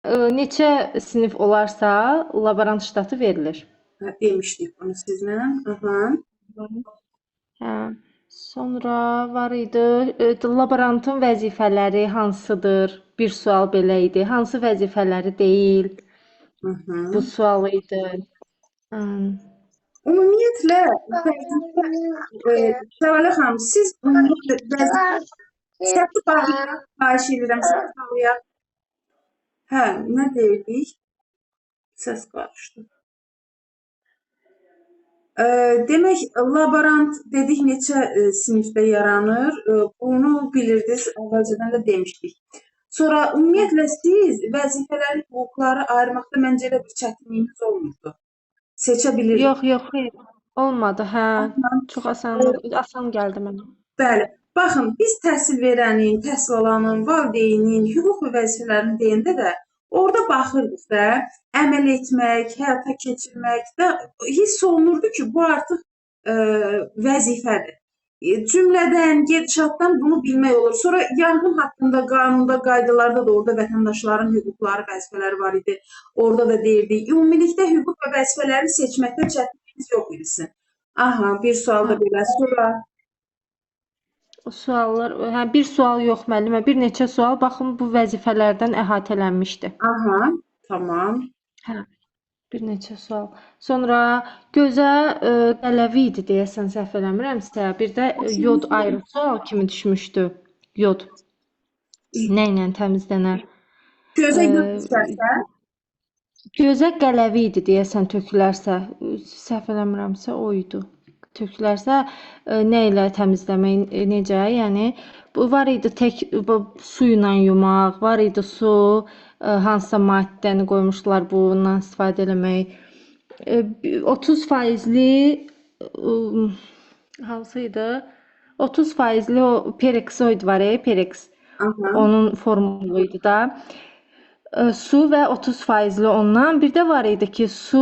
Neçə sinif olarsa, laborant ştatı verilir. Demişdik bunu sizlə. Aha. Hə. Sonra var idi, laborantın vəzifələri hansıdır? Bir sual belə idi. Hansı vəzifələri deyil? Bu Hı-hı. sual idi. Hım. Ümumiyyətlə, vəzifə, Şəvalə xanım, siz ümumiyyətlə vəzifə səsi bağlayaq, xahiş edirəm, səsi bağlayaq. Hə, nə deyirdik? Səs qarışdı. Demək, laborant dedik neçə sinifdə yaranır, bunu bilirdiniz, əvvəlcədən də demişdik. Sonra ümumiyyətlə siz vəzifələri, hüquqları ayırmaqda məncə elə bir çətinliyiniz olmurdu. Seçə bilirdiniz. Yox, yox, xeyr. Olmadı, hə. Çox asan gəldi mənə. Bəli. Baxın, biz təhsil verənin, təhsil alanın, valideynin hüquq və vəzifələrini deyəndə də orada baxırdıq da, əməl etmək, həyata keçirmək də hiss olunurdu ki, bu artıq vəzifədir. Cümlədən, gedişatdan bunu bilmək olur. Sonra yanğın haqqında qanunda, qaydalarda da orada vətəndaşların hüquqları, vəzifələri var idi. Orada da deyirdik. Ümumilikdə hüquq və vəzifələri seçməkdə çətinlik yox idi. Aha, bir sual Hə. da belə. Sonra O suallar, hə, bir sual yox müəllimə, bir neçə sual baxın bu vəzifələrdən əhatələnmişdi. aha, tamam. Hə, bir neçə sual. Sonra gözə qələvi idi deyəsən səhv eləmirəmsə, bir də yod ayrı sual kimi düşmüşdü. Yod nə ilə təmizlənər? Gözə yağ Ə, düşərsə, Gözə qələvi idi deyəsən tökülərsə, səhv eləmirəmsə o idi. Tökülərsə nə ilə təmizləmək, necə? Yəni bu var idi tək bu su ilə yumaq, var idi su, hansısa maddəni qoymuşdular bundan istifadə eləmək. 30 faizli hansı idi? 30 faizli o peroksiid var, peroks. aha, Onun formulu idi da. Su və 30 faizli ondan. Bir də var idi ki, su,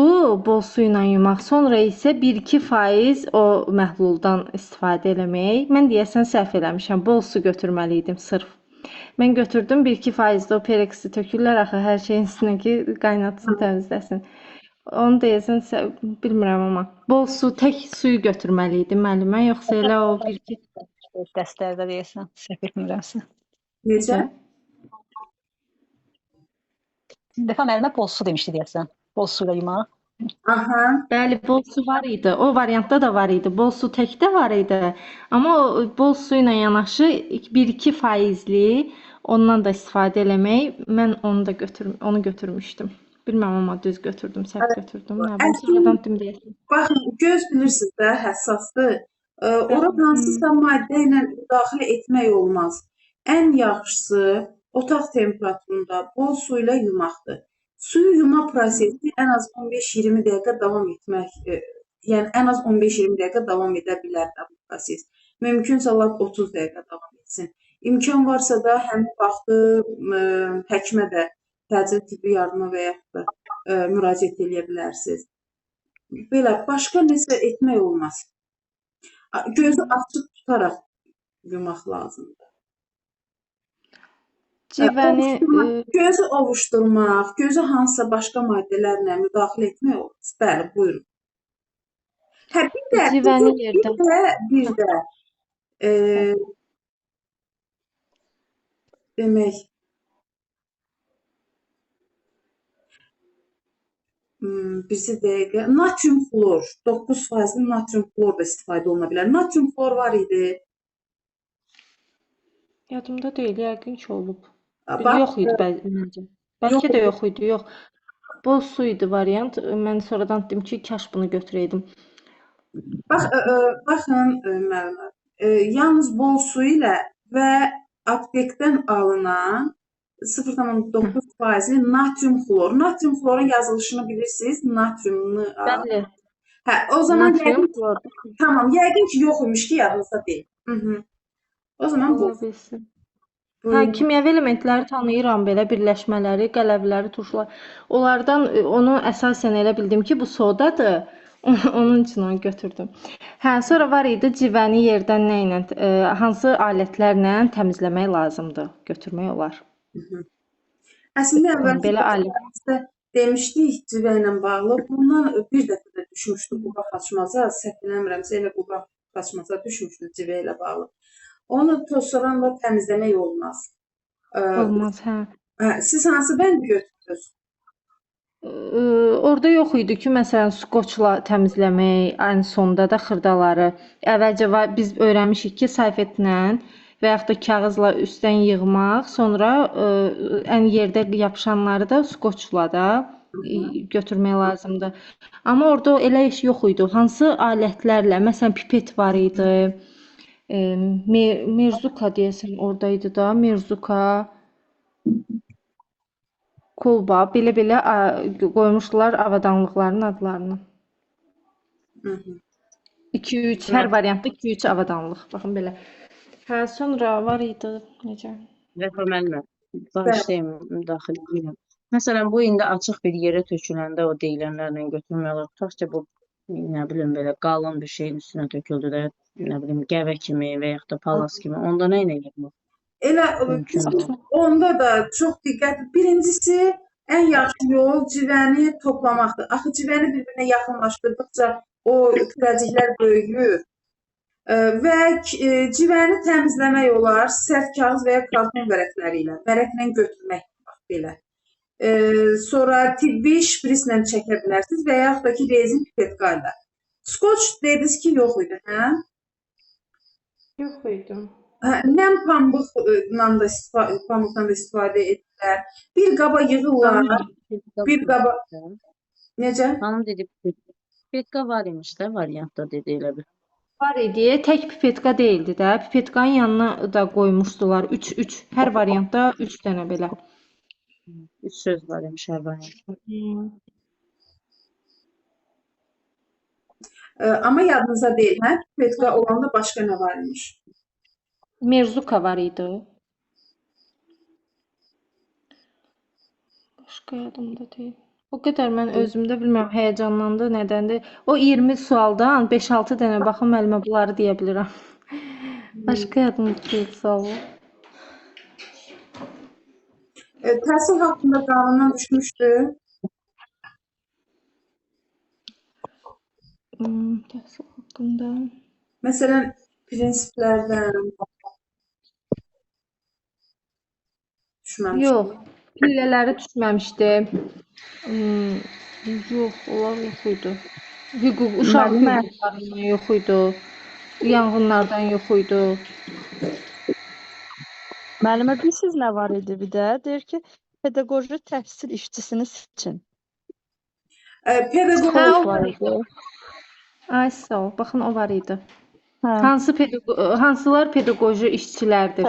bol su ilə yumaq. Sonra isə 1-2% o məhluldan istifadə eləmək. Mən deyəsən səhv eləmişəm. Bol su götürməli idim sırf. Mən götürdüm 1-2% o peroksi tökürlər axı hər şeyin üstünə ki, qaynatsın, təmizləsin. Onu deyəsən bilmirəm amma bol su, tək suyu götürməli idim müəllimə, yoxsa elə o 1-2 Dərslərdə deyəsən, səhv etmirəmsə. necə? Bir dəfə müəllimə bol su demişdi deyəsən. Bol su ilə yumaq. Aha, Bəli, bol su var idi. O variantda da var idi. Bol su təkdə var idi. Amma o bol su ilə yanaşı 1-2 faizli ondan da istifadə eləmək. Mən onu götürmüşdüm. Bilməm amma düz götürdüm, səhv götürdüm. Nə bilim, əslində, sonradan deyəsən. baxın, göz bilirsiniz də, həssasdır. Ora hansısa maddə ilə müdaxilə etmək olmaz. Ən yaxşısı otaq temperaturunda bol su ilə yumaqdır. Suyu yuma prosesi ən az 15-20 dəqiqə davam etmək, yəni ən az 15-20 dəqiqə davam edə bilər də bu proses. Mümkünsə lap 30 dəqiqə davam etsin. İmkan varsa da həmin vaxtı həkimə də təcili tibbi yardıma və yaxud da müraciət edə bilərsiniz. Belə başqa nəsə etmək olmaz. Gözü açıq tutaraq yumaq lazımdır. Civəni Gözü ovuşdurmaq, gözü hansısa başqa maddələrlə müdaxilə etmək olmaz. Bəli, buyurun. Hə, civəni yerdən. bir də demək bircə dəqiqə. Natrium xlor, 9% natrium xlor da istifadə oluna bilər. Natrium xlor var idi. Yadımda deyil, yəqin ki olub. Bax, Yox idi məncə. yox Bəlkə də yox idi, yox. Bol su idi variant. Mən sonradan dedim ki, kaş bunu götürəydim. Bax, baxın müəllimə, yalnız bol su ilə və aptekdən alınan 0,9% natrium xlor. Natrium xlorun yazılışını bilirsiniz? Natriumlu. Bəli. Hə, o zaman Natrium yəqin xlor. tamam, yəqin ki yox imiş ki, yadınızda deyil. O zaman bu. Ola bilsin. Hə, kimyəvi elementləri tanıyıram belə birləşmələri, qələvləri, turşular. Onlardan onu əsasən elə bildim ki, bu sodadır. Onun üçün onu götürdüm. Hə, sonra var idi civəni yerdən nə ilə, hansı alətlərlə təmizləmək lazımdır, götürmək olar. Əslində əvvəlki Belə ali. dərslərimizdə demişdik civə ilə bağlı. Bundan bir dəfə də düşmüşdü qubaq açmaza, səhv eləmirəmsə elə qubaq açmaza düşmüşdü civə ilə bağlı. Onu tozsoranla təmizləmək olmaz. Olmaz, hə. Siz hansı bəndi götürdünüz? Orada yox idi ki, məsələn, skoçla təmizləmək, ən sonda da xırdaları. Əvvəlcə biz öyrənmişik ki, salfetlə və yaxud da kağızla üstdən yığmaq, sonra ən yerdə yapışanları da skoçla da götürmək lazımdır. Amma orada elə iş yox idi. Hansı alətlərlə, məsələn, pipet var idi. Merzuka deyəsən oradaydı da, Merzuka, kolba, belə-belə qoymuşdular avadanlıqların adlarını. 2-3, hər variantda 2-3 avadanlıq. Baxın belə. Hə, sonra var idi, necə? Zəfər müəllimə, bağışlayın, daxil edirəm. Məsələn, bu indi açıq bir yerə töküləndə o deyilənlərlə götürmək olar. Tutaq ki, bu nə bilim belə qalın bir şeyin üstünə töküldü də, nə bilim qəvə kimi və yaxud da palas kimi. Onda nə edilir? Elə onda da çox diqqətli. Birincisi, ən yaxşı yol civəni toplamaqdır. Axı civəni bir-birinə yaxınlaşdırdıqca o kürəciklər böyüyür. Və civəni təmizləmək olar sərt kağız və ya karton vərəqləri ilə. Vərəqlə götürmək bax belə. Sonra tibbi şprislə çəkə bilərsiniz və yaxud da ki, rezin pipetka ilə. Skoç dediniz ki, yox idi, hə? Yox idi. Nəm pambıqdan da istifadə edirlər. Bir qaba yığırlar. Bir qaba. Necə? Hanım dedi, pipetka var imiş də, variantda dedi elə bir. Var idi, tək pipetka deyildi də. Pipetkanın yanına da qoymuşdular 3. Hər variantda 3 dənə belə. 3 söz var imiş hər variantda. Amma yadınıza deyil, hə? Pipetka olanda başqa nə var imiş? Merzuka var idi. Başqa yadımda deyil. O qədər mən özümdə bilmirəm, həyəcanlandı, nədəndir. O 20 sualdan 5-6 dənə baxım müəllimə bunları deyə bilirəm. Başqa yadımda deyil, sağ olun. Təhsil haqqında qanundan düşmüşdü. Təhsil haqqında. Məsələn, prinsiplərdən düşməmişdi. Yox, pillələri düşməmişdi. Yox, onlar yox idi. Uşaq hüquqlarından yox idi. Yanğınlardan yox idi. Müəllimə, bilirsiniz nə var idi bir də? Deyir ki, pedaqoji təhsil işçisini seçin. Pedaqoji Hə, o var idi. Ay, sağ ol. Baxın, o var idi. Hə, Hansılar pedaqoji işçilərdir?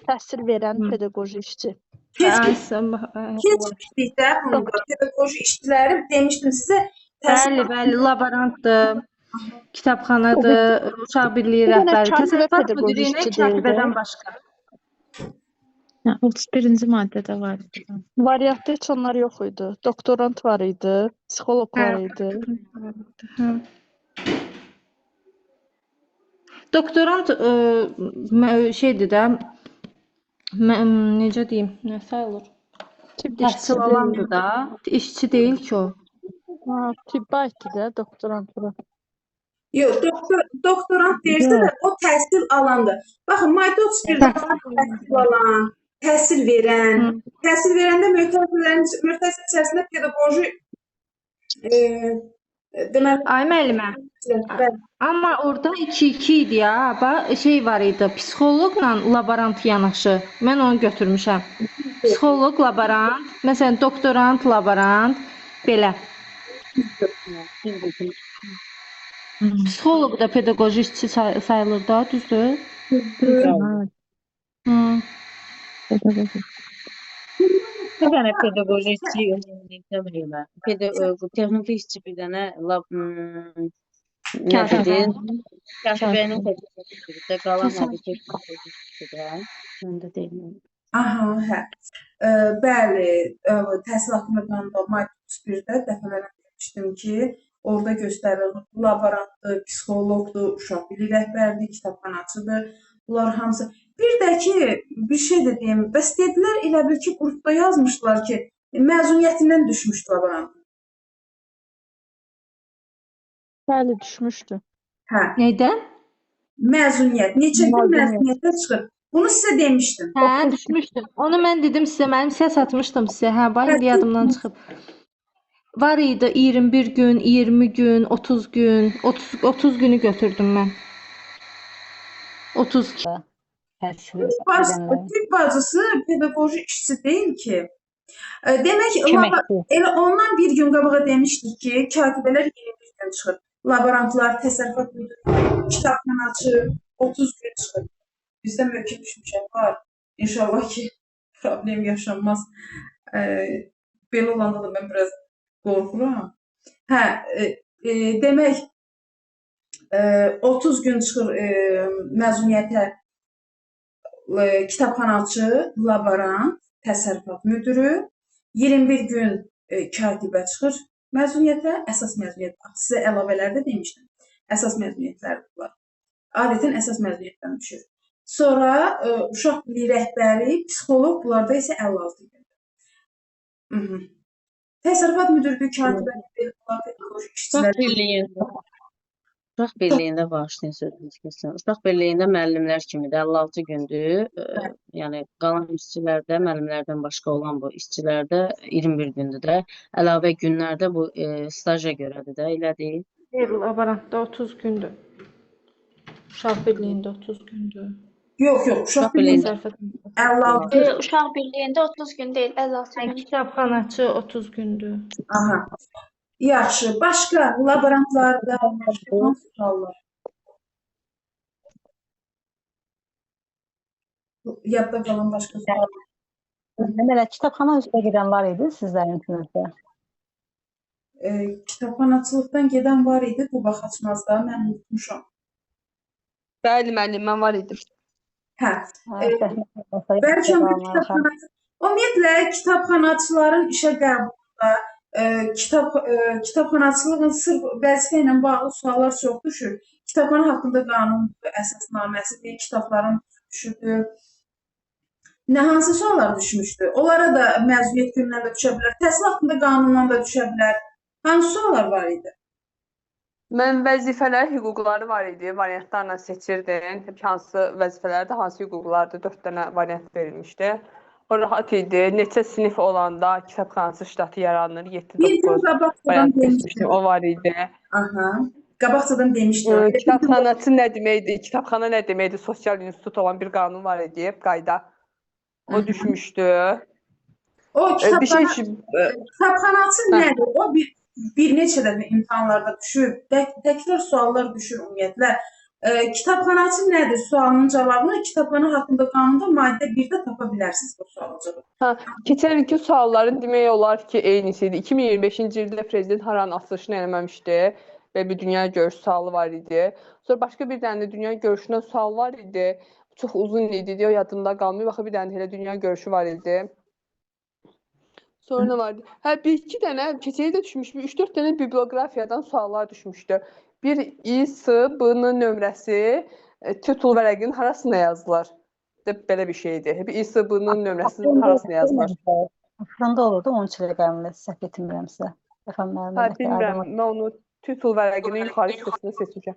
təhsil verən pedaqoji işçi. Ay, sağ ol. keçmişdik də bunu da. Pedaqoji işçiləri demişdim sizə. Bəli, laborantdır, kitabxanadır, uşaq birliyi rəhbəri, təsərrüfat müdirinə katibədən başqa. 31-ci maddədə var idi. Variantda heç onlar yox idi. Doktorant var idi, psixoloq var idi. Doktorant şeydir də, necə deyim, nə sayılır? Təhsil alandır da, işçi deyil ki o. Tibbi aiddir də doktorantura. Yox, doktorant deyirsə də o təhsil alandır. Baxın, maddə 31-də təhsil alan, təhsil verən, təhsil verəndə möhtəsib içərisində pedaqoji deməli, Ay müəllimə, amma orada 2-2 idi ya. Şey var idi, psixoloqla laborant yanaşı. Mən onu götürmüşəm. Psixoloq, laborant, məsələn, doktorant, laborant, belə. Psixoloq da pedaqoji işçi sayılır da, düzdür? Bir dənə pedaqoji işçi yoxlayırlar. Texniki işçi bir dənə katibənin təklifidir. Qalan həbisi işçidir. Məndə deyilməm. aha, hə. Bəli, təhsil haqqında qanunda maddə 31-də dəfələrlə demişdim ki, orada göstərilir laborantdır, psixoloqdur, uşaq birliyi rəhbəridir, kitabxanaçıdır. Bunlar hamısı Bir də ki, bir şey də deyim. Bəs dedilər elə bil ki, qrupda yazmışlar ki, məzuniyyətindən düşmüşdü laborant. Bəli, düşmüşdü. Hə, Nədən? məzuniyyət. Neçədən Məzuniyyət. məzuniyyətə çıxır? Bunu sizə demişdim. Hə, düşmüşdüm. Onu mən dedim sizə, mənim səs atmışdım sizə. Hə, bax indi yadımdan çıxıb. Var idi 21 gün, 20 gün, 30 gün, 30 günü götürdüm mən. 32. Təhsil Bacısı, edənlər. tibb bacısı pedaqoji işçi deyil ki. Demək, Köməkçi. elə ondan bir gün qabağa demişdik ki, katibələr 21 gün çıxır. Laborantlar, təsərrüfat müdiri, kitabxanaçı 30 gün çıxır. Bizdə möhkəm düşmüşəm var. İnşallah ki, problem yaşanmaz. Belə olanda da mən biraz qorxuram. Hə, demək 30 gün çıxır məzuniyyətə kitabxanaçı, laborant, təsərrüfat müdürü, 21 gün katibə çıxır məzuniyyətə, əsas məzuniyyət. Sizə əlavələrdə demişdim. Əsas məzuniyyətlər var. Adətən əsas məzuniyyətdən düşür. Sonra uşaq birliyi rəhbəri, psixoloq, bunlarda isə 56 gündür. Təsərrüfat müdürlüyü, katibə, pedaqoji Uşaq işçilər. birliyində, uşaq birliyində bağışlayın sözünüzü kəsəm. Uşaq birliyində müəllimlər kimi də 56 gündür. Yəni qalan işçilərdə, müəllimlərdən başqa olan bu işçilərdə 21 gündür də. Əlavə günlərdə bu staja görədir də, elə deyil. Laborantda 30 gündür. Uşaq birliyində 30 gündür. Yox, yox, uşaq Uşaq birliyində birliyində 56. Uşaq birliyində 30 gün deyil, 56 gün. Kitabxanaçı 30 gündür. Aha. Yaxşı. Başqa laborantlarda başqa hansı suallar? Yadda qalan başqa suallar. Belə kitabxana üzrə gedən var idi sizlərin sinifdə? Kitabxanaçılıqdan gedən var idi, bu vaxt açmazda mən unutmuşam. Bəli, müəllim, mən var idim. Hə. Bəlkə kitabxanaçı. Ümumiyyətlə kitabxanaçıların işə qəbulunda kitabxanaçılığın sırf vəzifə ilə bağlı suallar çox düşür. Kitabxana haqqında qanun əsasnaməsi, kitabların düşürdü. Nə hansı suallar düşmüşdü? Onlara da məzuniyyət günündən də düşə bilər. Təhsil haqqında qanundan da düşə bilər. Hansı suallar var idi? Mən vəzifələr, hüquqları var idi, variantlarla seçirdim. Hansı vəzifələrdə, hansı hüquqlarda 4 dənə variant verilmişdi. O rahat idi. Neçə sinif olanda kitabxanası ştatı yaranır, 7-9 variant seçmişdim. O var idi. Aha. Qabaqcadan demişdim. Kitabxanaçı nə deməkdir? Kitabxana nə deməkdir? Sosial institut olan bir qanun var idi, qayda. O düşmüşdü. O Bir şey kitabxanaçı nədir? O bir neçə dəfə imtahanlarda düşüb, təkrar suallar düşür ümumiyyətlə. Kitabxanaçı nədir? Sualının cavabını kitabxana haqqında qanunda maddə 1-də tapa bilərsiniz bu sualın cavabını. Keçən ilki sualların demək olar ki, eynisi idi. 2025-ci ildə prezident haranın açılışını eləməmişdi və bir dünya görüşü sualı var idi. Sonra başqa bir dənə də dünya görüşündən sual var idi. Çox uzun idi, deyə yadımda qalmıyor. Baxı bir dənə elə dünya görüşü var idi. Sonra nə vardı? Hə, bir-iki dənə keçən ildə düşmüş, 3-4 dənə biblioqrafiyadan suallar düşmüşdü. Bir İSB-nın nömrəsi titul vərəqinin harasına yazılır? Belə bir şeydir. Bir İSB-nın nömrəsinin harasına yazılır? Ekranda olurdu, onun üçün rəqəmini səhv etmirəmsə. Hə, bilmirəm. Mən onu titul vərəqinin yuxarı hissəsində seçmişəm.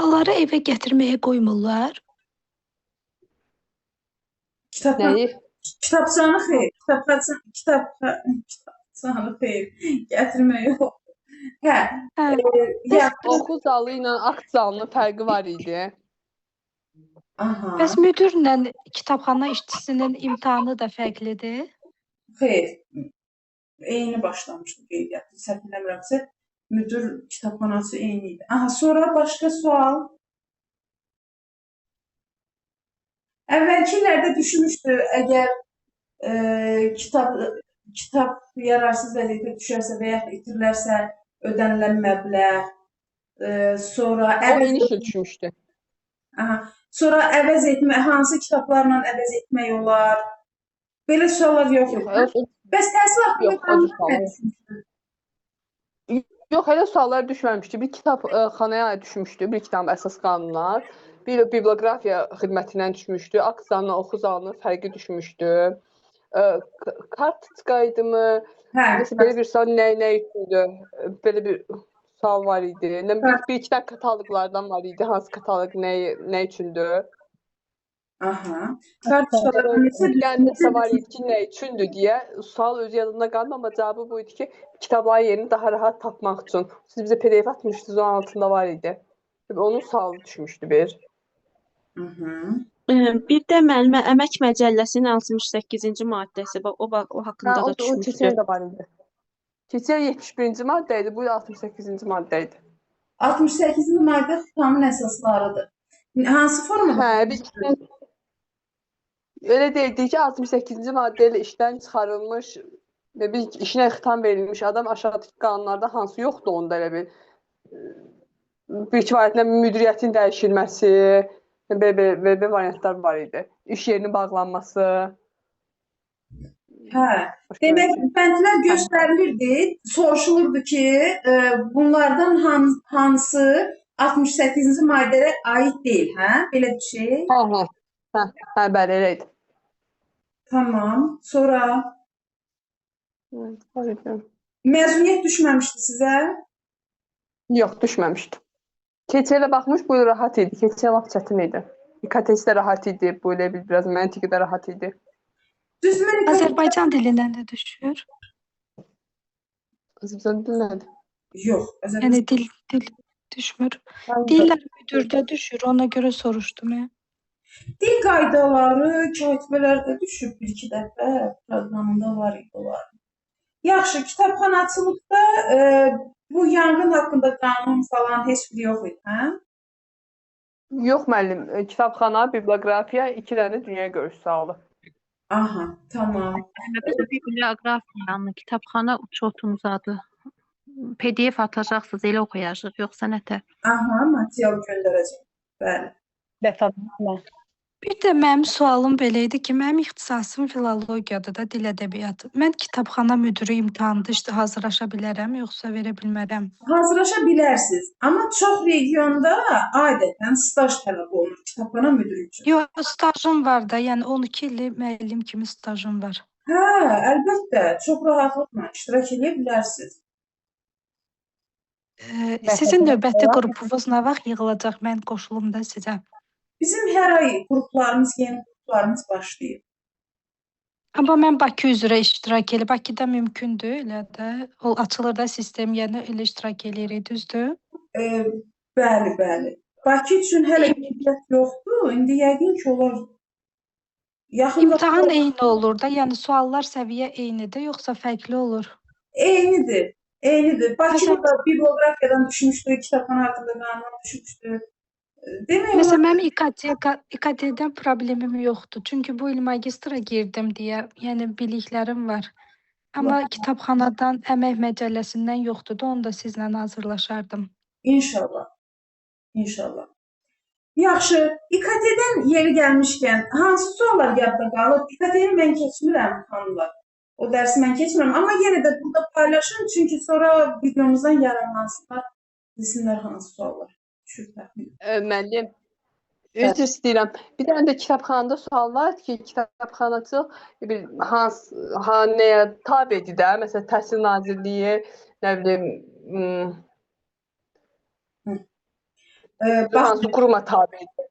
Onları evə gətirməyə qoymurlar. Nəyi? Kitabçanı xeyr, kitabçanı xeyr, gətirmək yox. Hə, Oxu zalı ilə akt zalının fərqi var idi. aha, Bəs müdirlə kitabxana işçisinin imtahanı da fərqlidir. xeyr. Eyni başlamışdı qeydiyyatı. Səhv eləmirəmsə, müdir kitabxanaçı eyni idi. Aha, sonra başqa sual. Əvvəlkilərdə düşmüşdü, əgər kitab yararsız vəziyyətə düşərsə və yaxud itirilərsə ödənilən məbləğ, sonra Eyni şey düşmüşdü. sonra əvəz etmə, hansı kitablarla əvəz etmək olar? Belə suallar yox idi. Bəs təhsil haqqında qanun düşmüşdü? Yox, elə suallar düşməmişdi. Bir kitabxanaya düşmüşdü, bir kitabın əsas qanunlar. Bir biblioqrafiya xidmətindən düşmüşdü. Akt zalına, oxu zalına fərqi düşmüşdü. Kartoçka idi mi? Hə, Nəsə belə bir sual nə üçündür? Belə bir sual var idi. Bir-iki dənə kataloqlardan var idi. Hansı kataloq nə üçündür? aha. Kartoçkalardan isə Yəni nəsə var idi ki, nə üçündür deyə sual öz yadımda qaldı, amma cavabı bu idi ki, kitabların yerini daha rahat tapmaq üçün. Siz bizə PDF atmışdınız, onun altında var idi. Onun sualı düşmüşdü bir. Bir də müəllimə Əmək Məcəlləsinin 68-ci maddəsi, bax o haqqında da O düşmüşdü. keçən də var idi. Keçən 71-ci maddə idi, bu 68-ci maddə idi. 68-ci maddə xitamın əsaslarıdır. Hansı formada? Öyle deyildi ki, 68-ci maddə ilə işdən çıxarılmış və bir işinə xitam verilmiş adam aşağıdakı qanunlarda hansı yoxdur onda elə bir kifayətlə müdiriyyətin dəyişilməsi və variantlar var idi. İş yerinin bağlanması. Hə. Demək, bəndlər göstərilirdi, soruşulurdu ki, bunlardan hansı 68-ci maddəyə aid deyil, hə? Belə bir şey. Hə, bəli, elə idi. Tamam. Sonra məzuniyyət düşməmişdi sizə? Yox, düşməmişdi. Keçələ baxmış, bu rahat idi. Keçələ lap çətin idi. İKTS də rahat idi, bu elə biraz məntiqi də rahat idi. Düzməni Azərbaycan dilindən də düşür. Azərbaycan dili nədir? yox. Yəni dil düşmür. Dillər müdürdə düşür, ona görə soruşdum. Dil qaydaları katibələrdə düşüb bir-iki dəfə, proqramında var idi onlar. Yaxşı, kitabxanaçılıqda bu yanğın haqqında qanun falan heç bir yox idi, hə? Yox müəllim, kitabxana, biblioqrafiya 2 dənə dünya görüş sualı. Aha, tamam. Biblioqrafiyanı, kitabxana uçotunuzadır. PDF atacaqsınız, elə oxuyacaq, yoxsa nətər? Aha, material göndərəcəm. Bəli. Dəfələrlə. Bir də mənim sualım belə idi ki, mənim ixtisasım filologiyadır da, dil ədəbiyyatı. Mən kitabxana müdürü imtahanında işte hazırlaşa bilərəm, yoxsa verə bilmərəm? Hazırlaşa bilərsiniz, amma çox regionda adətən staj tələb olunur kitabxana müdürü üçün. Yox, stajım var da, yəni 12 illik müəllim kimi stajım var. Hə, əlbəttə, çox rahatlıqla iştirak edə bilərsiniz. Sizin növbəti qrupunuz nə vaxt yığılacaq? Mən qoşulum da sizə. Bizim hər ay qruplarımız, yeni qruplarımız başlayır. Amma mən Bakı üzrə iştirak edirəm. Bakıda mümkündür elə də. O açılır da sistem, yəni elə iştirak eləyirik, düzdür? Bəli, bəli. Bakı üçün hələ qeydiyyat yoxdur. İndi yəqin ki, olar. Yaxında İmtahan eyni olur da, yəni suallar səviyyə eynidir, yoxsa fərqli olur? eynidir. Eynidir. Bakıda Məsələn- da biblioqrafiyadan düşmüşdü, kitabxana haqqında qanun düşmüşdü. Demək olar. Məsələn, mənim İKT-dən problemim yoxdur. Çünki bu il magistra girdim deyə, yəni biliklərim var. Amma kitabxanadan, Əmək Məcəlləsindən yoxdur da, onu da sizlə hazırlaşardım. İnşallah. İnşallah. Yaxşı, İKT-dən yeri gəlmişkən hansı suallar yadda qalıb? İKT-ni mən keçmirəm xanımlar. O dərsi mən keçmirəm, amma yenə də burada paylaşın, çünki sonra videomuzdan yararlansınlar, bilsinlər hansı suallar düşür təxmin. Müəllim, üzr istəyirəm. Bir dənə də kitabxanada sual var ki, kitabxanaçı nəyə tabedir də? Məsələn, Təhsil Nazirliyi, nə bilim, hansı quruma tabedir?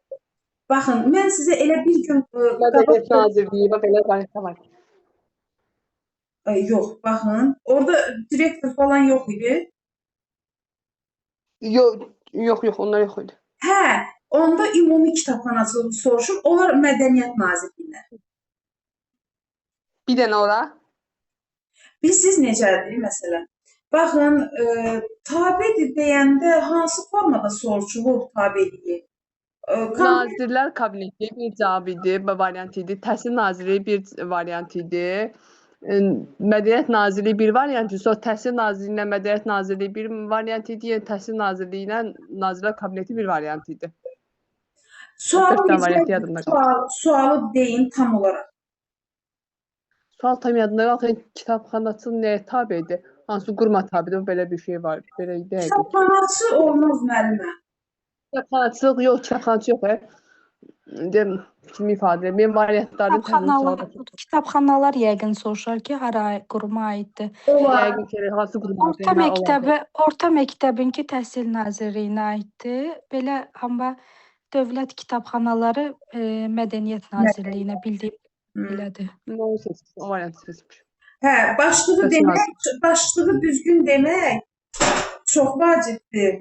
Baxın, mən sizə elə bir gün Mədəniyyət Nazirliyi, bax belə variantlar var. Yox, baxın, orada direktor falan yox idi. Yox, onlar yox idi. Hə, onda ümumi kitabxanaçılığı soruşur, onlar Mədəniyyət Nazirliyindən. Bir dənə ora. Siz necədir məsələn? Baxın, tabedir deyəndə hansı formada soruşulur tabeliyi? Nazirlər Kabineti bir cavab idi, variant idi. Təhsil Nazirliyi bir variant idi. Mədəniyyət Nazirliyi bir variant idi. Sonra Təhsil Nazirliyi ilə Mədəniyyət Nazirliyi bir variant idi. Yəni Təhsil Nazirliyi ilə Nazirlər Kabineti bir variant idi. Sualı deyin tam olaraq. Sual tam yadımda qalxır. Kitabxanaçı nəyə tabedir? Hansı quruma tabedir? Belə bir şey var. Belə deyək. Kitabxanaçı olmaz müəllimə. Kitabxanaçılıq yox, kitabxanaçı yox. Dem kimi ifadə edim. Benim variantlarını təmin Kitabxanalar, kitabxanalar yəqin soruşar ki, hara quruma aiddir. Olar. yəqin ki, hansı qurumda Orta məktəbinki Təhsil Nazirliyinə aiddir. Belə amma Dövlət Kitabxanaları Mədəniyyət Nazirliyinə bildiyim belədir. Nə seçmiş? O variantı seçmiş. Hə, başlığı Təhsil demək, başlığı düzgün demək çox vacibdir.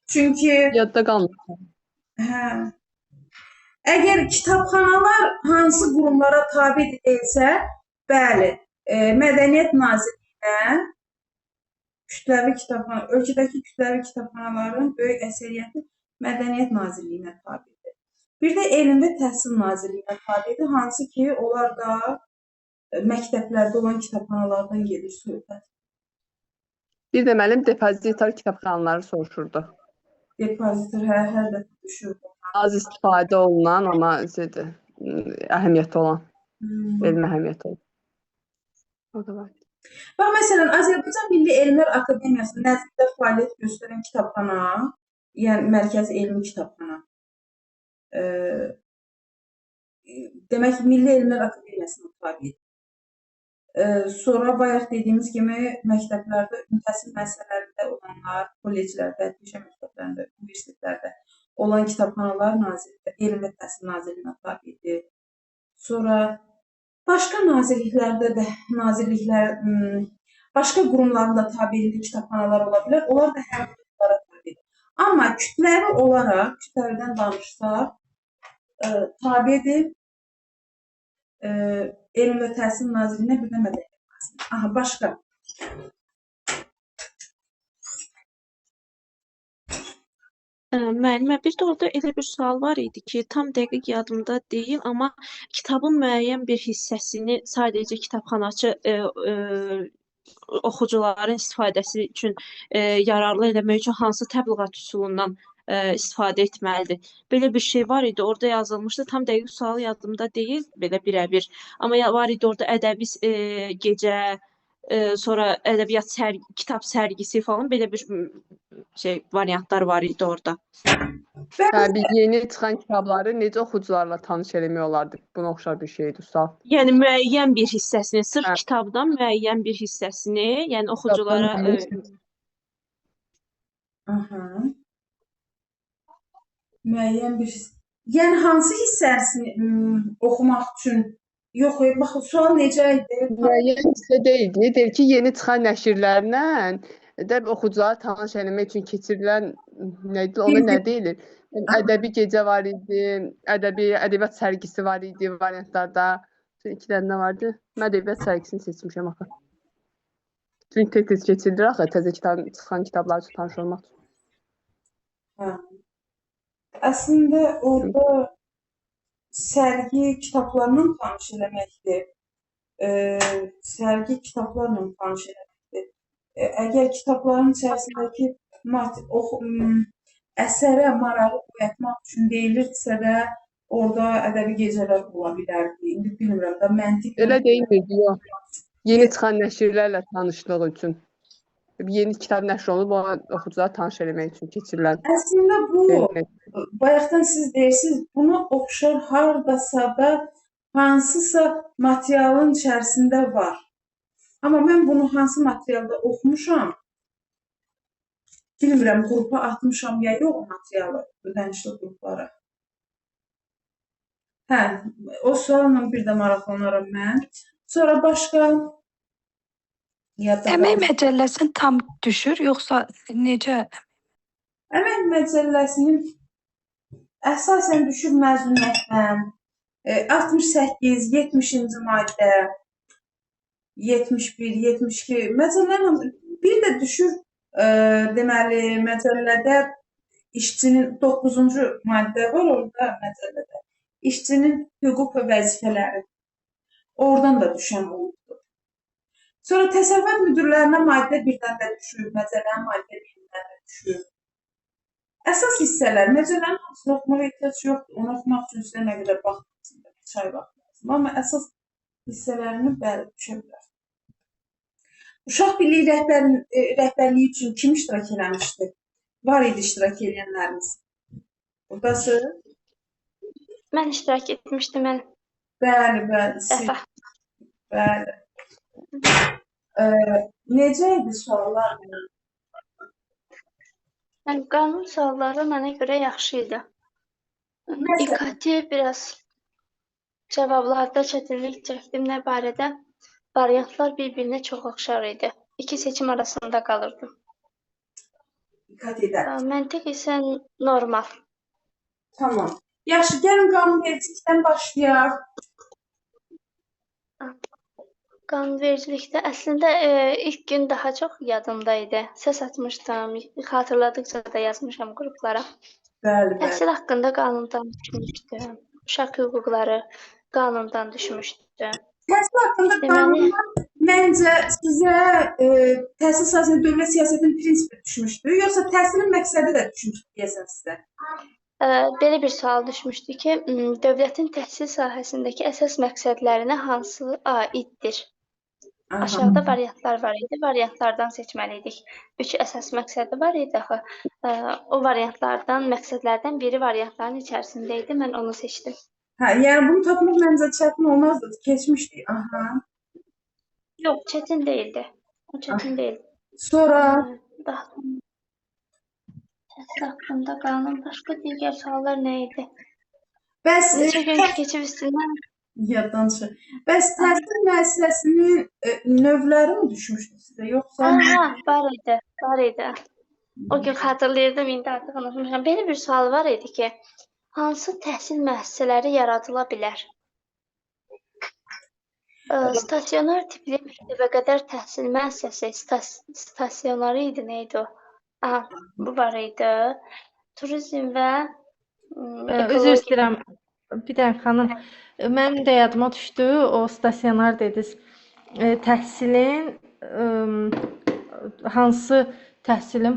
Çünki Yadda qalmır. hə, əgər kitabxanalar hansı qurumlara tabe edilsə, bəli, Mədəniyyət Nazirliyinə kütləvi kitabxana, ölkədəki kütləvi kitabxanaların böyük əksəriyyəti Mədəniyyət Nazirliyinə tabedir. Bir də Elm və Təhsil Nazirliyinə tabedir, hansı ki, onlar da məktəblərdə olan kitabxanalardan gedir söhbət. Bir də müəllim depozitar kitabxanaları soruşurdu. Depozitor hər dəfə düşür. Az istifadə olunan, amma şeydir, əhəmiyyəti olan, elmi əhəmiyyəti olan. O da var. Bax, məsələn, Azərbaycan Milli Elmlər Akademiyasının nəzdində fəaliyyət göstərən kitabxana, yəni Mərkəzi Elmi Kitabxana, demək ki, Milli Elmlər Akademiyasına tabedir. Sonra bayaq dediyimiz kimi məktəblərdə, təhsil müəssisələrində olanlar, kolleclərdə, peşə məktəblərində, universitetlərdə olan kitabxanalar Elm və Təhsil Nazirliyinə tabedir. Sonra başqa nazirliklərdə də, başqa qurumların da tabelili kitabxanalar ola bilər. Onlar da hər qurumlara tabedir. Amma kütləvi olaraq, kütləvidən danışsaq, tabedir Elm və Təhsil Nazirliyinə, bir də Mədəniyyət Nazirliyinə. Aha, başqa. Müəllimə, bir də orada elə bir sual var idi ki, tam dəqiq yadımda deyil, amma kitabın müəyyən bir hissəsini sadəcə kitabxanaçı oxucuların istifadəsi üçün yararlı eləmək üçün hansı təbliğat üsulundan istifadə etməlidir? Belə bir şey var idi, orada yazılmışdı. Tam dəqiq sual yadımda deyil, belə birəbir. Amma var idi orada ədəbi gecə, sonra ədəbiyyat kitab sərgisi falan belə bir şey variantlar var idi orada. Biz yeni çıxan kitabları necə oxucularla tanış eləmək olardı? Buna oxşar bir şeydir, sual. Yəni müəyyən bir hissəsini, sırf kitabdan müəyyən bir hissəsini, yəni oxuculara müəyyən bir yəni hansı hissəsini oxumaq üçün yox, bax, sual necə idi? Müəyyən hissə deyildi. Deyir ki, yeni çıxan nəşrlərlə oxucuları tanış eləmək üçün keçirilən ona nə deyilir? Ədəbi gecə var idi, ədəbiyyat sərgisi var idi variantlarda. İki dənə nə vardı? Mən ədəbiyyat sərgisini seçmişəm axı. Çünki tez keçirilir axı, təzə çıxan kitablar üçün tanış olmaq üçün. Əslində orada sərgi kitablarla tanış eləməkdir. Sərgi kitablarla tanış eləməkdir. Əgər kitabların içərisindəki əsərə marağı oyatmaq üçün deyilirsə də, orada ədəbi gecələr ola bilərdi. İndi bilmirəm də, məntiq. Elə deyilmirdi, yox. Yeni çıxan nəşrlərlə tanışlıq üçün. Yeni kitab nəşr olunub, ona oxucuları tanış eləmək üçün keçirilən. Əslində bu, bayaqdan siz deyirsiniz, buna oxşar hardasa da hansısa materialın içərisində var. Amma mən bunu hansı materialda oxumuşam, bilmirəm, qrupa atmışam ya yox o materialı, ödənişli qruplara. Hə, o sualla bir də maraqlanaram mən. Sonra başqa Əmək məcəlləsinin tam düşür, yoxsa necə? Əmək məcəlləsinin əsasən düşür məzuniyyətdən 68, 70-ci maddə, 71, 72 məcəllərin bir də düşür deməli məcəllədə işçinin 9-cu maddə var orada məcəllədə. İşçinin hüquq və vəzifələri. Oradan da düşən oldu. Sonra təsərrüfat müdürlərinə maddə birdən də düşür, məcəllənin maddə birindən də düşür. Əsas hissələr, məcəllənin hamısını oxumağa ehtiyac yoxdur. Onu oxumaq üçün sizə nə qədər vaxt lazımdır, neçə ay vaxt lazımdır. Amma əsas hissələrini bəli düşə bilər. Uşaq Birliyi rəhbərliyi üçün kim iştirak eləmişdi? Var idi iştirak edənlərimiz. Buradasınız? Mən iştirak etmişdim mən Bəli, bəli, siz, dəfə. bəli. Necə idi suallar? Yəni qanun sualları mənə görə yaxşı idi. Məsələn, İKT biraz cavablarda çətinlik çəkdim. Nə barədə? Variantlar bir-birinə çox oxşar idi. İki seçim arasında qalırdım. diqqət edək. Məntiq isə normal. Tamam. Yaxşı, gəlin qanunvericilikdən başlayaq. Qanunvericilikdə əslində ilk gün daha çox yadımda idi. Səs atmışdım, xatırladıqca da yazmışam qruplara. Bəli, bəli. Təhsil haqqında qanundan düşmüşdüm. Uşaq hüquqları qanundan düşmüşdü. Təhsil haqqında Deməli, qanunlar məncə sizə təhsil sahəsində dövlət siyasətinin prinsipi düşmüşdü, yoxsa təhsilin məqsədi də düşmüşdü deyəsən sizə? belə bir sual düşmüşdü ki, dövlətin təhsil sahəsindəki əsas məqsədlərinə hansı aiddir? Aha. Aşağıda variantlar var idi. Variantlardan seçməli idik. 3 əsas məqsədi var idi axı. O variantlardan, məqsədlərdən biri variantların içərisində idi. Mən onu seçdim. Hə, yəni bunu tapmaq məncə çətin olmazdı. Keçmişdik. Aha. Yox, çətin değildi. O çətin deyil. Sonra Daha təhsil haqqında qanun, başqa digər suallar nə idi? bəs Neçə gün keçib üstündən yaddan çıxır. Bəs təhsil müəssisəsinin növləri mi düşmüşdü sizə, yoxsa? var idi, var idi. O gün xatırlayırdım, indi artıq unutmuşam. Belə bir sual var idi ki, hansı təhsil müəssisələri yaradıla bilər? Stasionar tipli məktəbə qədər təhsil müəssisəsi stasionarı idi, nə idi o? Aha, bu var idi. Turizm və Üzr ekologiya. istəyirəm. Bir dəqiqə xanım. Mənim də yadıma düşdü, o stasionar dediniz. Təhsilin hansı təhsilin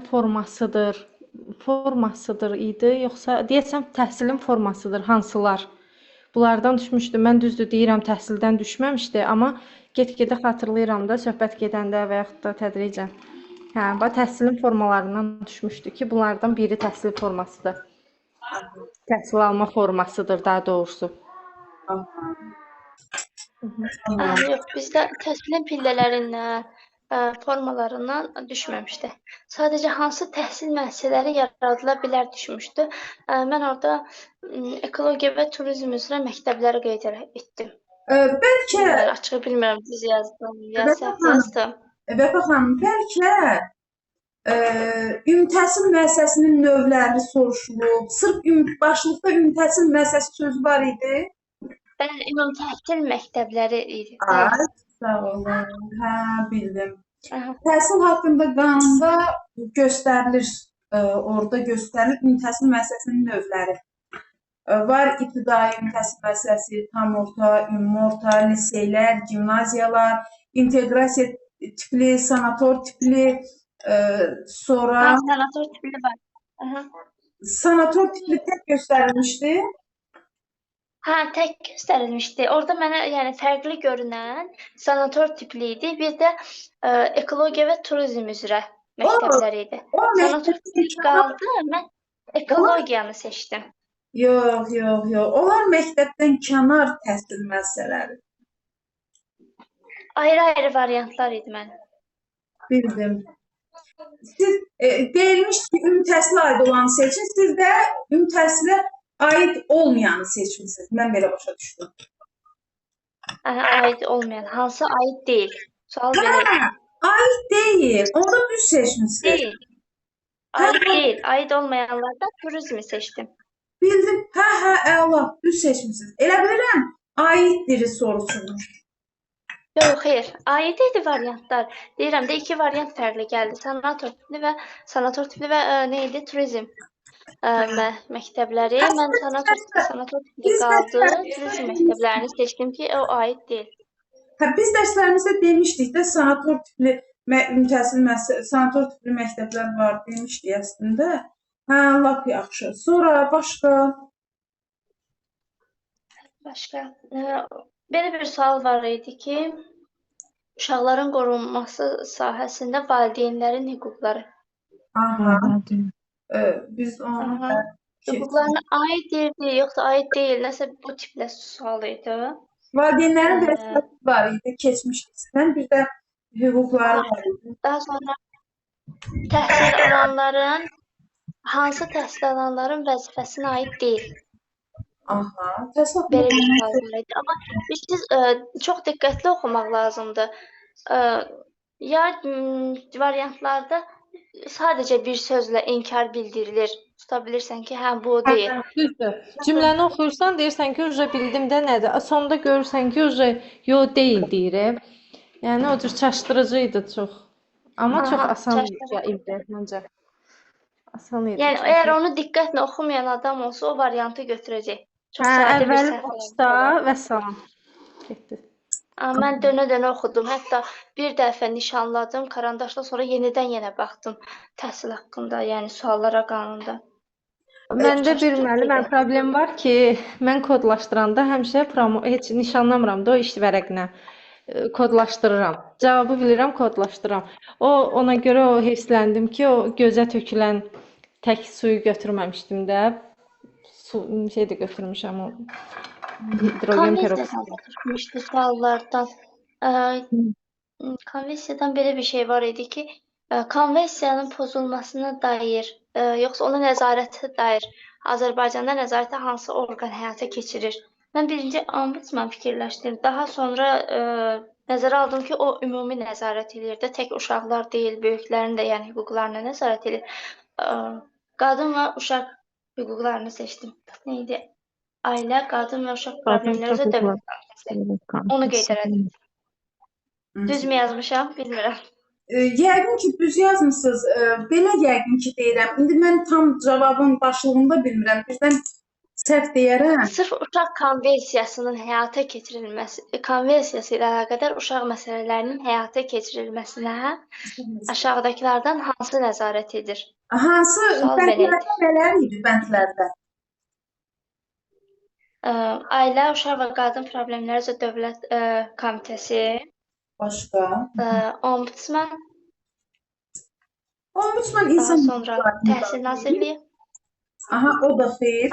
formasıdır idi, yoxsa deyəsəm təhsilin formasıdır, hansılar? Bunlardan düşmüşdü. Mən düzdür deyirəm, təhsildən düşməmişdi, amma get-gedə xatırlayıram da söhbət gedəndə və yaxud da tədricən. Hə, bax təhsilin formalarından düşmüşdü ki, bunlardan biri təhsil formasıdır. Təhsil alma formasıdır daha doğrusu. Yox, bizdə təhsilin pillələrindən, formalarından düşməmişdi. Sadəcə hansı təhsil müəssisələri yaradıla bilər düşmüşdü. Mən orada ekologiya və turizm üzrə məktəbləri qeyd etdim. Bəlkə Açığı bilmirəm, düz yazdım, ya səhv yazdım. Vəfa xanım, bəlkə ümumi təhsil müəssisəsinin növləri soruşulub, sırf başlıqda ümumi təhsil müəssisəsi sözü var idi. Bəli, ümumi təhsil məktəbləri idi. Ay, sağ olun. Hə, bildim. Aha. Təhsil haqqında qanunda göstərilir, orada göstərilir ümumi təhsil müəssisəsinin növləri. Var ibtidai ümumi təhsil müəssisəsi, tam orta, ümumi orta, liseylər, gimnaziyalar, inteqrasiya tipli, sanator tipli, sonra Sanator tipli var. Aha. sanator tipli tək göstərilmişdi. Hə, tək göstərilmişdi. Orada mənə yəni fərqli görünən sanator tipli idi. Bir də ekologiya və turizm üzrə məktəblər idi. O Sanator tipli qaldı. Mən ekologiyanı seçdim. Yox. Onlar məktəbdən kənar təhsil müəssisələri. Ayrı-ayrı variantlar idi mənim. Bildim. Siz deyilmişdi ki, ümumi təhsilə aid olanı seçin, siz də ümumi təhsilə aid olmayanı seçmişsiniz. Mən belə başa düşdüm. Aid olmayan, hansı aid deyil? Sual belə idi. Aid deyil. Onda düz seçmişsiniz. Deyil. Aid deyil. Aid olmayanlardan turizmi seçdim. Bildim. Hə, əla. Düz seçmişsiniz. Elə bilirəm, aiddir soruşulmuş. Yox, xeyr. Aid idi variantlar. Deyirəm də iki variant fərqli gəldi. Sanator tipli və nə idi? Turizm məktəbləri. Mən sanator tipli qaldı. Turizm məktəblərini seçdim ki, o aid deyil. Hə, biz dərslərimizdə demişdik də sanator tipli sanator tipli məktəblər var demişdik əslində. Hə, lap yaxşı. Sonra başqa Belə bir sual var idi ki, uşaqların qorunması sahəsində valideynlərin hüquqları. aha. Biz onu Hüquqlarına aiddir, yoxsa aid deyil, nəsə bu tiplə sual idi. Valideynlərin Ə, vəzifəsi var idi keçmişdən, bir də hüquqları var idi. Daha sonra təhsil alanların, hansı təhsil alanların vəzifəsinə aid deyil. Aha, təsəvvür Belə bir edirəm. sual var idi. Amma siz çox diqqətli oxumaq lazımdır. Ə, Ya variantlarda sadəcə bir sözlə inkar bildirilir. Tuta bilirsən ki, hə bu o deyil. Düzdür. Cümləni oxuyursan, deyirsən ki, uca bildim də nədir. Sonda görürsən ki, uca yo deyil deyir. Yəni o cür çaşdırıcı idi çox. Amma çox Aha, asan çaşdırıcı. idi məncə. Asan idi Yəni çünki. əgər onu diqqətlə oxumayan adam olsa o variantı götürəcək. Çox Hə, sadə bir əvvəl səhv başda var. və salam. Getdi. Mən dönə-dönə oxudum. Hətta bir dəfə nişanladım, karandaşla sonra yenidən yenə baxdım təhsil haqqında, yəni suallara qanunda. Məndə bir Çaşdırıcı müəllim idi. problem var ki, mən kodlaşdıranda həmişə heç nişanlamıram da o iş vərəqinə. Kodlaşdırıram. Cavabı bilirəm, kodlaşdırıram. Ona görə o heysləndim ki, o gözə tökülən tək suyu götürməmişdim də. Su şey də götürmüşəm o hidrogen Konvensiyadan peroksid. düşmüşdü suallardan. Konvensiyadan belə bir şey var idi ki, konvensiyanın pozulmasına dair, yoxsa ona nəzarətə dair Azərbaycanda nəzarətə hansı orqan həyata keçirir? Mən birinci ombudsman fikirləşdim. Daha sonra nəzərə aldım ki, o ümumi nəzarət edir də, tək uşaqlar deyil, böyüklərin də yəni hüquqlarına nəzarət edir. Qadın və uşaq hüquqlarını seçdim. Nə idi? Ailə, qadın və uşaq problemləri üzrə dövlət komitəsi. Onu qeyd elədim. Düzmü yazmışam, bilmirəm. Yəqin ki, düz yazmısınız. Belə yəqin ki, deyirəm. İndi mən tam cavabın başlığını da bilmirəm. Birdən səhv deyərəm. Sırf uşaq konvensiyasının həyata keçirilməsi, konvensiyası ilə əlaqədar uşaq məsələlərinin həyata keçirilməsinə aşağıdakılardan hansı nəzarət edir? Hansı Sual belə idi. bəndlərdə nələr idi bəndlərdə? Ailə, uşaq və qadın problemləri üzrə dövlət komitəsi, Başqa. ombudsman, Ombudsman daha insan sonra Təhsil Nazirliyi. Aha, o da xeyir.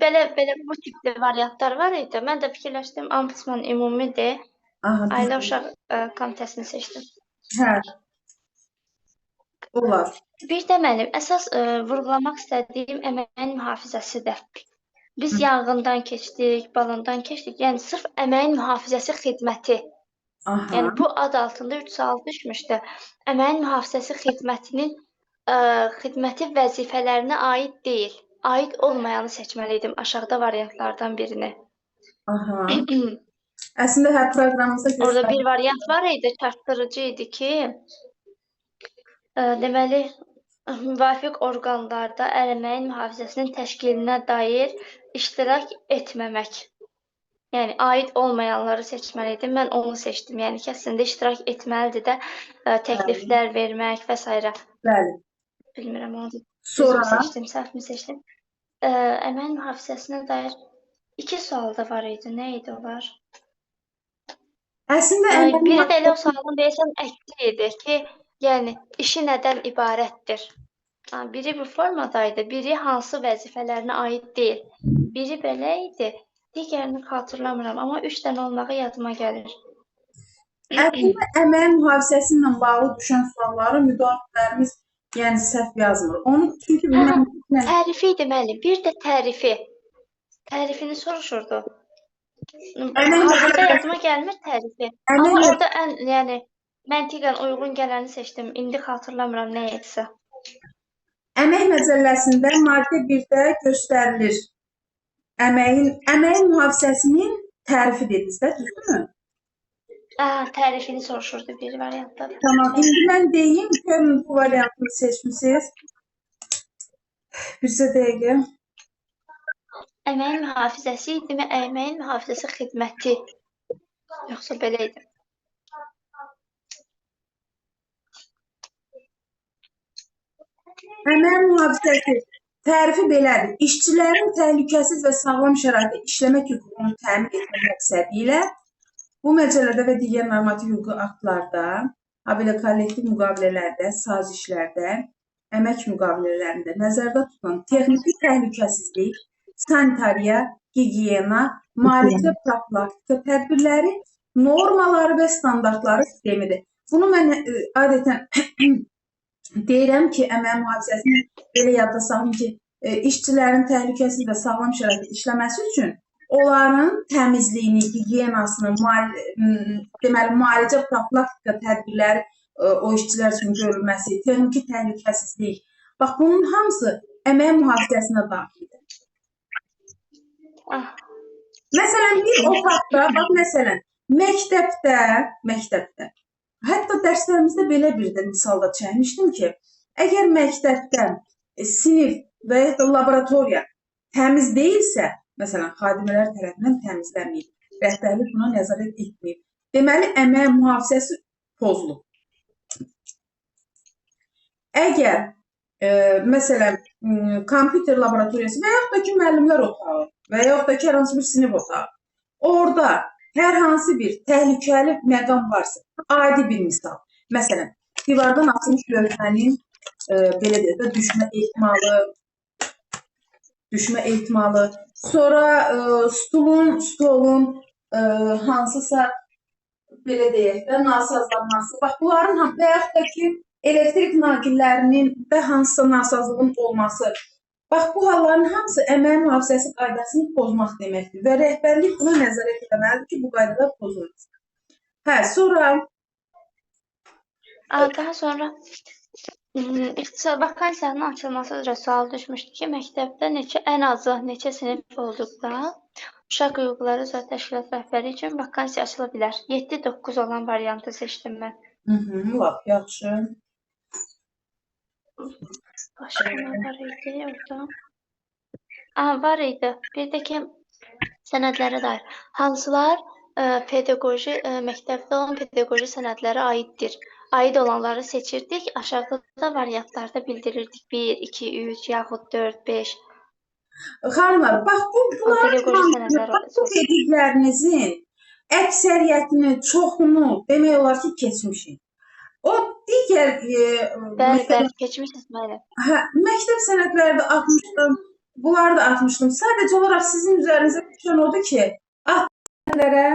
Belə bu tipli variantlar var idi. Mən də fikirləşdim, ombudsman ümumidir. Aha, Ailə uşaq komitəsini seçdim. hə. Olar. Bir də mənim əsas vurğulamaq istədiyim əməyin mühafizəsidir. Biz yanğından keçdik, balondan keçdik. Yəni sırf əməyin mühafizəsi xidməti. Aha. Yəni bu ad altında 3 sual düşmüşdü. Əməyin mühafizəsi xidmətinin xidməti vəzifələrinə aid deyil. Aid olmayanı seçməliydim aşağıda variantlardan birini. Aha. Əslində hər proqramımızda Orada göstərir. bir variant var idi, çarpıtırıcı idi ki, deməli, müvafiq orqanlarda əməyin mühafizəsinin təşkilinə dair iştirak etməmək. Yəni aid olmayanları seçməliydim. Mən onu seçdim. Yəni ki, əslində iştirak etməlidir də təkliflər vermək və s. Bəli. Bilmirəm onu düzmü Sonra seçdim, səhv mi seçdim? Əməyin mühafizəsinə dair 2 sual da var idi. Nə idi onlar? əslində Biri də elə o sualın deyəsən əksi idi ki, yəni işi nədən ibarətdir? Biri bu formadaydı, biri hansı vəzifələrinə aid deyil. Biri belə idi, digərini xatırlamıram, amma 3 dənə olmağı yadıma gəlir. əslində əməyin mühafizəsi ilə bağlı düşən sualları müdafiələrimiz yəni səhv yazmır. Onu çünki mən Tərifi idi müəllim, bir də tərifi. Tərifini soruşurdu. Hazırda yadıma gəlmir tərifi. Amma orada ən, yəni məntiqən uyğun gələni seçdim. İndi xatırlamıram nə etsə. Əmək məcəlləsində maddə 1-də göstərilir. Əməyin mühafizəsinin tərifi dediniz də, düzdürmü? Tərifini soruşurdu bir variantda. Tamam, indi mən deyim, görün bu variantını seçmişsiniz. Bircə dəqiqə. Əməyin mühafizəsi idimi, əməyin mühafizəsi xidməti? Yoxsa belə idi? Əməyin mühafizəsi tərifi belədir. İşçilərin təhlükəsiz və sağlam şəraitdə işləmək hüququnu təmin etmək məqsədi ilə bu məcəllədə və digər normativ hüquqi aktlarda, habelə kollektiv müqavilələrdə, sazişlərdə əmək müqavilələrində nəzərdə tutulan texniki təhlükəsizlik, sanitariya, gigiyena, müalicə profilaktika tədbirləri, normaları və standartları sistemidir. Bunu mən adətən deyirəm ki, əmək mühafizəsini belə yadda saxlayın ki, işçilərin təhlükəsiz və sağlam şəraitdə işləməsi üçün onların təmizliyini, gigiyenasını, deməli, müalicə profilaktika tədbirləri o işçilər üçün görülməsi, texniki təhlükəsizlik. Bax, bunun hamısı əmək mühafizəsinə daxildir. Məsələn, bir otaqda, bax, məsələn, məktəbdə, hətta dərslərimizdə belə bir də misalda çəkmişdim ki, əgər məktəbdə sinif və ya da laboratoriya təmiz deyilsə, məsələn, xadimələr tərəfindən təmizlənməyib, rəhbərlik buna nəzarət etməyib, deməli, əmək mühafizəsi pozulub. Əgər, məsələn, kompüter laboratoriyası və yaxud da ki, müəllimlər otağı və yaxud da ki, hər hansı bir sinif otağı, orada hər hansı bir təhlükəli məqam varsa, adi bir misal, məsələn, divardan asılmış lövhənin belə deyək də düşmə ehtimalı, sonra stolun hansısa belə deyək də nasazlanması, bax, bunların və yaxud da ki, elektrik naqillərinin də hansısa nasazlığın olması, bax, bu halların hamısı əmək mühafizəsi qaydasını pozmaq deməkdir və rəhbərlik buna nəzarət etməlidir ki, bu qaydalar pozulmasın. Sonra Daha sonra ixtisar vakansiyanın açılması üzrə sual düşmüşdü ki, məktəbdə ən azı neçə sinif olduqda uşaq hüquqları üzrə təşkilat rəhbəri üçün vakansiya açıla bilər. 7-9 olan variantı seçdim mən. Lap yaxşı. Başqa nə var idi orada? Var idi. Bir də ki, sənədlərə dair. Hansılar pedaqoji, məktəbdə olan pedaqoji sənədlərə aiddir? Aid olanları seçirdik. Aşağıda da variantlarda bildirirdik. 1, 2, 3, yaxud 4, 5. Xanımlar, bax, bu dediklərinizin əksəriyyətini, çoxunu demək olar ki, keçmişik. O digər Bəli, keçmişsiniz müəllim. Məktəb sənədləri də atmışdım, bunları da atmışdım. Sadəcə olaraq sizin üzərinizə düşən odur ki, sənədlərə